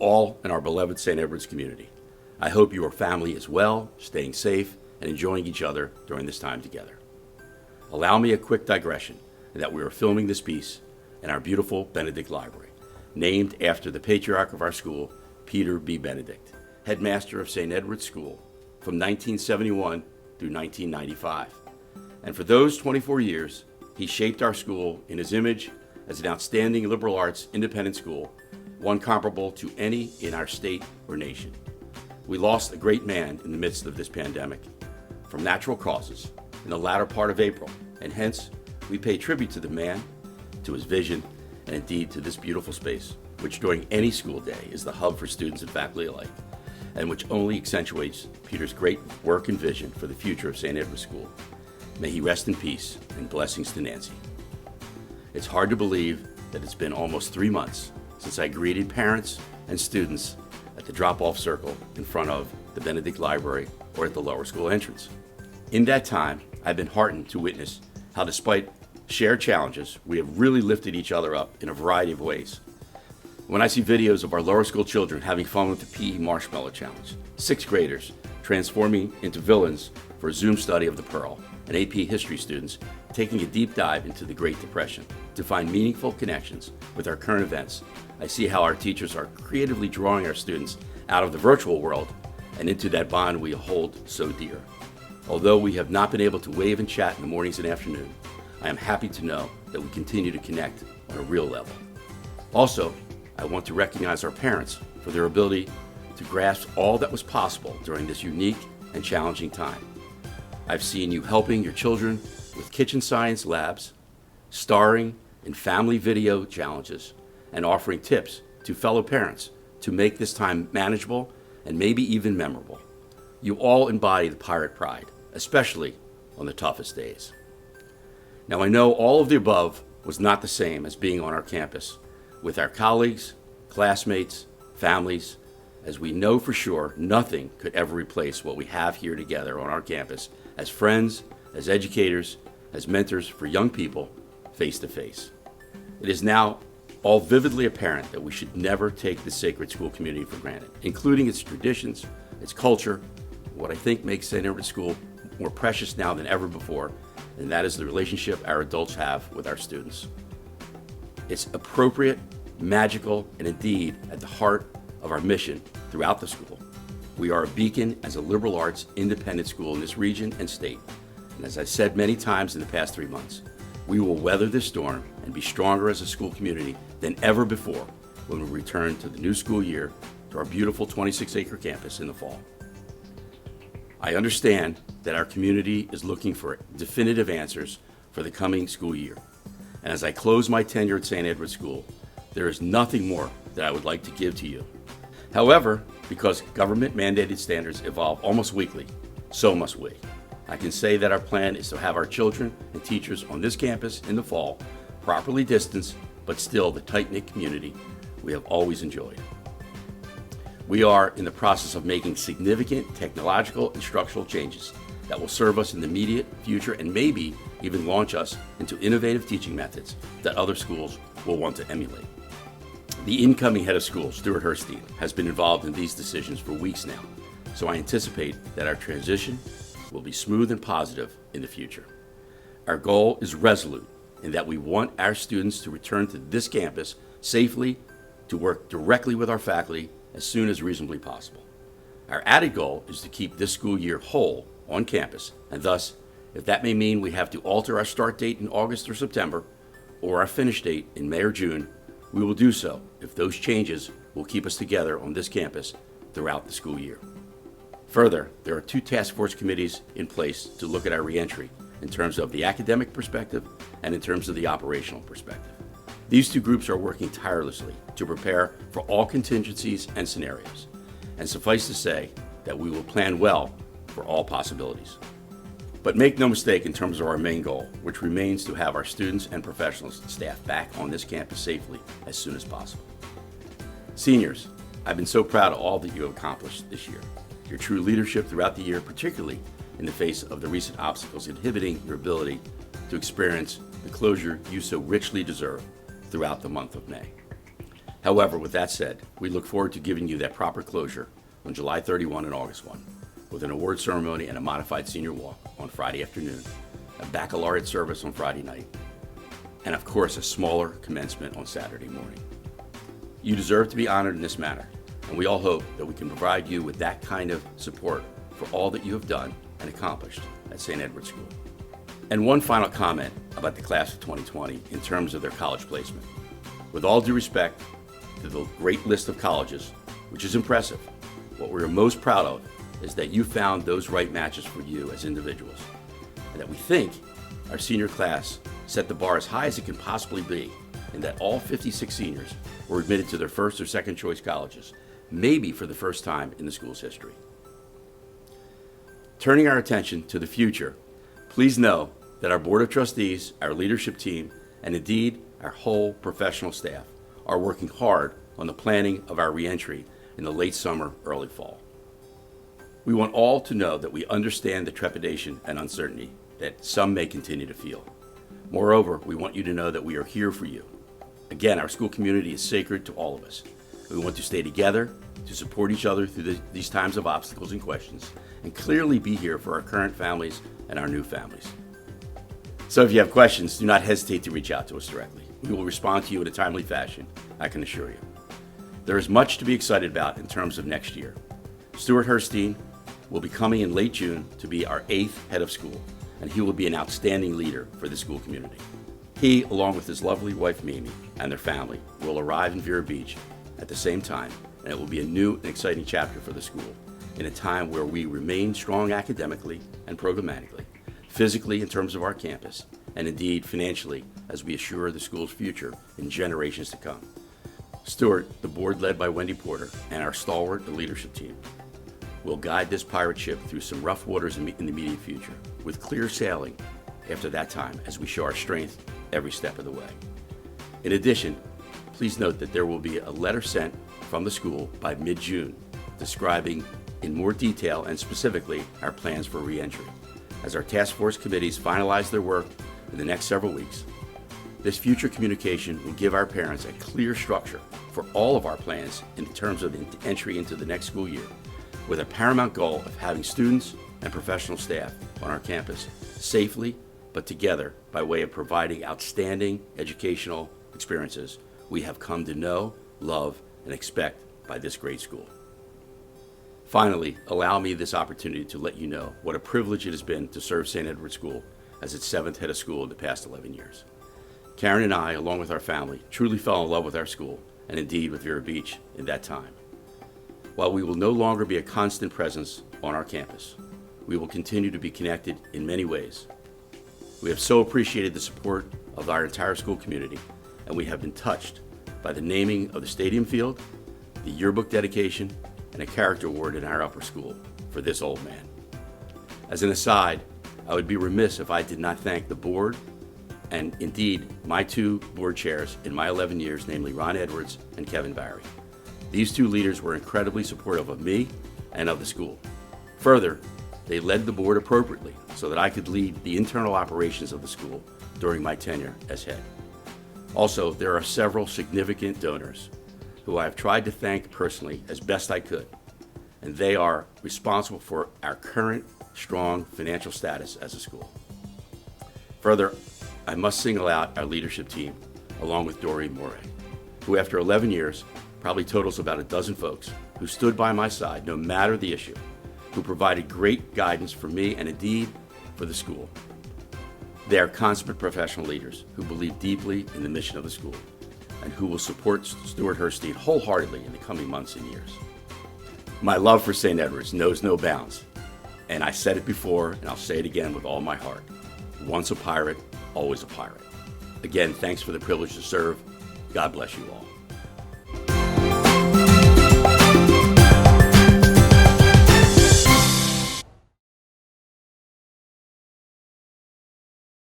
all in our beloved St. Edward's community. I hope your family is well, staying safe, and enjoying each other during this time together. Allow me a quick digression that we are filming this piece in our beautiful Benedict Library, named after the patriarch of our school, Peter B. Benedict, headmaster of St. Edward's School from 1971 through 1995. And for those 24 years, he shaped our school in his image as an outstanding liberal arts independent school, one comparable to any in our state or nation. We lost a great man in the midst of this pandemic from natural causes in the latter part of April, and hence we pay tribute to the man, to his vision, and indeed to this beautiful space, which during any school day is the hub for students and faculty alike, and which only accentuates Peter's great work and vision for the future of St. Edward's School. May he rest in peace, and blessings to Nancy. It's hard to believe that it's been almost 3 months since I greeted parents and students at the drop-off circle in front of the Benedict Library or at the lower school entrance. In that time, I've been heartened to witness how, despite shared challenges, we have really lifted each other up in a variety of ways. When I see videos of our lower school children having fun with the PE Marshmallow Challenge, 6th graders transforming into villains for a Zoom study of the Pearl, and AP history students taking a deep dive into the Great Depression to find meaningful connections with our current events, I see how our teachers are creatively drawing our students out of the virtual world and into that bond we hold so dear. Although we have not been able to wave and chat in the mornings and afternoon, I am happy to know that we continue to connect on a real level. Also, I want to recognize our parents for their ability to grasp all that was possible during this unique and challenging time. I've seen you helping your children with kitchen science labs, starring in family video challenges, and offering tips to fellow parents to make this time manageable and maybe even memorable. You all embody the pirate pride, especially on the toughest days. Now, I know all of the above was not the same as being on our campus with our colleagues, classmates, families, as we know for sure nothing could ever replace what we have here together on our campus as friends, as educators, as mentors for young people face to face. It is now all vividly apparent that we should never take the sacred school community for granted, including its traditions, its culture, what I think makes St. Edward's School more precious now than ever before, and that is the relationship our adults have with our students. It's appropriate, magical, and indeed at the heart of our mission throughout the school. We are a beacon as a liberal arts independent school in this region and state. And as I've said many times in the past 3 months, we will weather this storm and be stronger as a school community than ever before when we return to the new school year to our beautiful 26-acre campus in the fall. I understand that our community is looking for definitive answers for the coming school year. And as I close my tenure at St. Edward's School, there is nothing more that I would like to give to you. However, because government-mandated standards evolve almost weekly, so must we. I can say that our plan is to have our children and teachers on this campus in the fall, properly distanced, but still the tight-knit community we have always enjoyed. We are in the process of making significant technological and structural changes that will serve us in the immediate future and maybe even launch us into innovative teaching methods that other schools will want to emulate. The incoming head of school, Stuart Herstein, has been involved in these decisions for weeks now, so I anticipate that our transition will be smooth and positive in the future. Our goal is resolute in that we want our students to return to this campus safely, to work directly with our faculty as soon as reasonably possible. Our added goal is to keep this school year whole on campus, and thus, if that may mean we have to alter our start date in August or September, or our finish date in May or June, we will do so if those changes will keep us together on this campus throughout the school year. Further, there are 2 task force committees in place to look at our reentry in terms of the academic perspective and in terms of the operational perspective. These 2 groups are working tirelessly to prepare for all contingencies and scenarios, and suffice to say that we will plan well for all possibilities. But make no mistake in terms of our main goal, which remains to have our students and professionals and staff back on this campus safely as soon as possible. Seniors, I've been so proud of all that you have accomplished this year. Your true leadership throughout the year, particularly in the face of the recent obstacles inhibiting your ability to experience the closure you so richly deserve throughout the month of May. However, with that said, we look forward to giving you that proper closure on July 31 and August 1, with an award ceremony and a modified senior walk on Friday afternoon, a baccalaureate service on Friday night, and of course a smaller commencement on Saturday morning. You deserve to be honored in this manner, and we all hope that we can provide you with that kind of support for all that you have done and accomplished at St. Edward's School. And one final comment about the class of 2020 in terms of their college placement. With all due respect to the great list of colleges, which is impressive, what we are most proud of is that you found those right matches for you as individuals, and that we think our senior class set the bar as high as it can possibly be, and that all 56 seniors were admitted to their first or second choice colleges, maybe for the first time in the school's history. Turning our attention to the future, please know that our Board of Trustees, our leadership team, and indeed our whole professional staff are working hard on the planning of our reentry in the late summer, early fall. We want all to know that we understand the trepidation and uncertainty that some may continue to feel. Moreover, we want you to know that we are here for you. Again, our school community is sacred to all of us. We want to stay together, to support each other through these times of obstacles and questions, and clearly be here for our current families and our new families. So if you have questions, do not hesitate to reach out to us directly. We will respond to you in a timely fashion, I can assure you. There is much to be excited about in terms of next year. Stuart Herstein will be coming in late June to be our 8th head of school, and he will be an outstanding leader for the school community. He, along with his lovely wife Mimi and their family, will arrive in Vero Beach at the same time, and it will be a new and exciting chapter for the school in a time where we remain strong academically and programmatically, physically in terms of our campus, and indeed financially as we assure the school's future in generations to come. Stuart, the board led by Wendy Porter, and our stalwart leadership team will guide this pirate ship through some rough waters in the immediate future, with clear sailing after that time as we show our strength every step of the way. In addition, please note that there will be a letter sent from the school by mid-June describing in more detail and specifically our plans for reentry. As our task force committees finalize their work in the next several weeks, this future communication will give our parents a clear structure for all of our plans in terms of entry into the next school year, with a paramount goal of having students and professional staff on our campus safely but together by way of providing outstanding educational experiences we have come to know, love, and expect by this great school. Finally, allow me this opportunity to let you know what a privilege it has been to serve St. Edward's School as its 7th head of school in the past 11 years. Karen and I, along with our family, truly fell in love with our school and indeed with Vero Beach in that time. While we will no longer be a constant presence on our campus, we will continue to be connected in many ways. We have so appreciated the support of our entire school community, and we have been touched by the naming of the stadium field, the yearbook dedication, and a character award in our upper school for this old man. As an aside, I would be remiss if I did not thank the board and indeed my 2 board chairs in my 11 years, namely Ron Edwards and Kevin Barry. These 2 leaders were incredibly supportive of me and of the school. Further, they led the board appropriately so that I could lead the internal operations of the school during my tenure as head. Also, there are several significant donors who I have tried to thank personally as best I could, and they are responsible for our current strong financial status as a school. Further, I must single out our leadership team, along with Doreen Moray, who after 11 years probably totals about a dozen folks who stood by my side no matter the issue, who provided great guidance for me and indeed for the school. They are consummate professional leaders who believe deeply in the mission of the school and who will support Stuart Herstein wholeheartedly in the coming months and years. My love for St. Edward's knows no bounds, and I said it before and I'll say it again with all my heart. Once a pirate, always a pirate. Again, thanks for the privilege to serve. God bless you all.